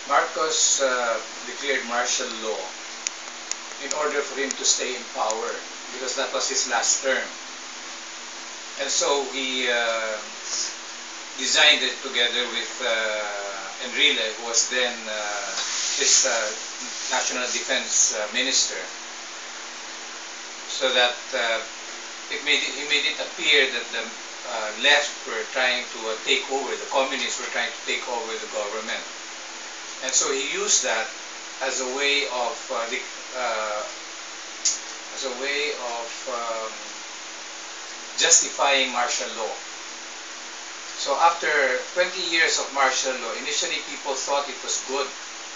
Marcos declared martial law in order for him to stay in power because that was his last term. And so he designed it together with Enrile, who was then his national defense minister, so that he made it appear that the left were trying to take over, the communists were trying to take over the government. And so he used that as a way of justifying martial law. So after 20 years of martial law, initially people thought it was good,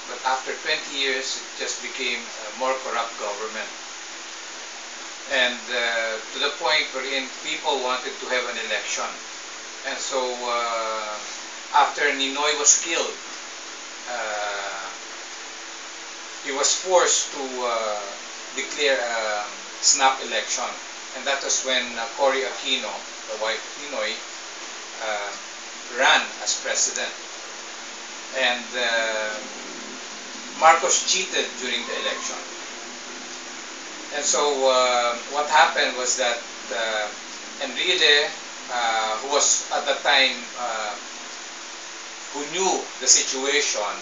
but after 20 years it just became a more corrupt government. And to the point wherein people wanted to have an election. And so after Ninoy was killed, he was forced to declare a snap election. And that was when Cory Aquino, the wife of Ninoy, ran as president. And Marcos cheated during the election. And so what happened was that Enrile, who was at the time, who knew the situation,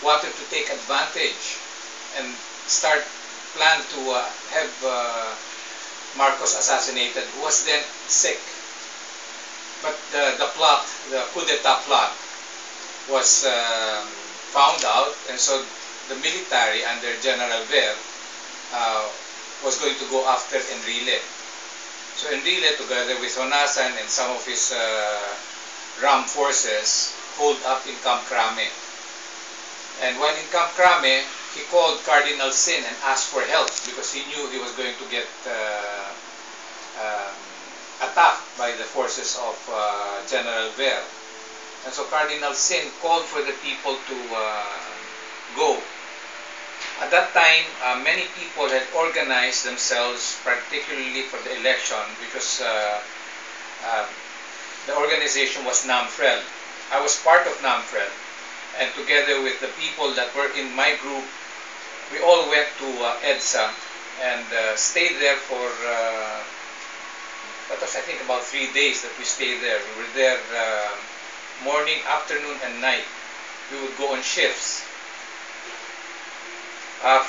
wanted to take advantage and plan to have Marcos assassinated, who was then sick. But the plot, the coup d'etat plot, was found out, and so the military under General Ver was going to go after Enrile. So Enrile, together with Honasan and some of his RAM forces, holed up in Camp Crame. And while in Camp Crame, he called Cardinal Sin and asked for help because he knew he was going to get attacked by the forces of General Ver. And so Cardinal Sin called for the people to go. At that time, many people had organized themselves, particularly for the election, because the organization was NAMFREL. I was part of NAMFREL, and together with the people that were in my group, we all went to EDSA and stayed there for, that was I think about 3 days that we stayed there. We were there morning, afternoon, and night. We would go on shifts.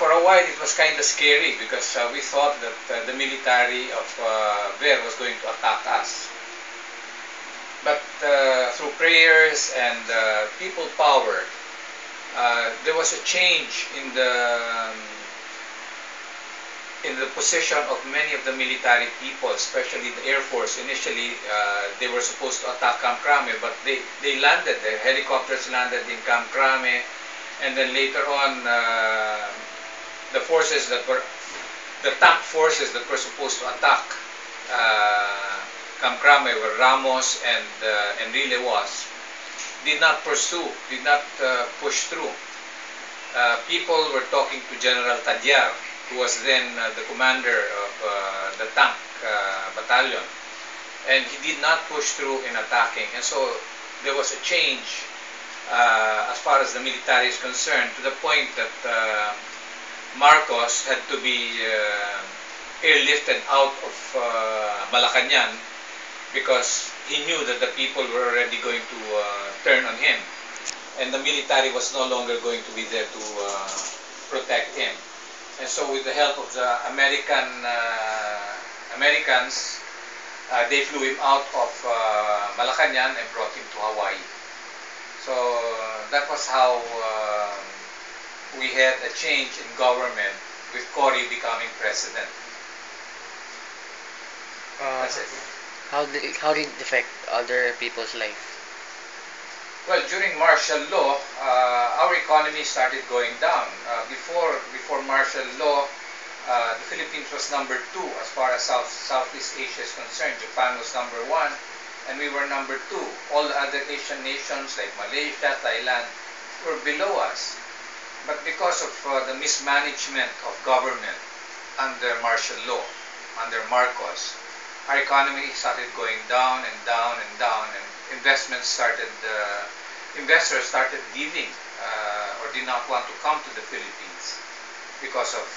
For a while it was kind of scary because we thought that the military of Ver was going to attack us. But through prayers and people power, there was a change in the position of many of the military people, especially the Air Force. Initially, they were supposed to attack Camp Crame, but they landed there. Helicopters landed in Camp Crame, and then later on, the forces that were, the tank forces that were supposed to attack Camp Crame, where Ramos and Enrile was, did not pursue, did not push through. People were talking to General Tadyar, who was then the commander of the tank battalion, and he did not push through in attacking. And so there was a change as far as the military is concerned, to the point that Marcos had to be airlifted out of Malacañang because he knew that the people were already going to turn on him, and the military was no longer going to be there to protect him. And so with the help of the Americans, they flew him out of Malacañang and brought him to Hawaii. So that was how we had a change in government with Cory becoming president. That's it. How did it affect other people's life? Well, during martial law, our economy started going down. Before martial law, the Philippines was number 2 as far as Southeast Asia is concerned. Japan was number 1, and we were number 2. All the other Asian nations like Malaysia, Thailand were below us. But because of the mismanagement of government under martial law, under Marcos, our economy started going down and down and down, and investors started leaving or did not want to come to the Philippines because of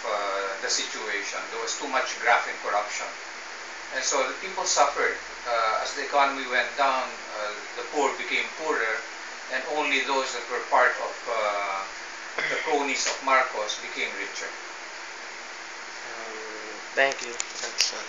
the situation. There was too much graft and corruption. And so the people suffered. As the economy went down, the poor became poorer, and only those that were part of the cronies of Marcos became richer. Thank you. That's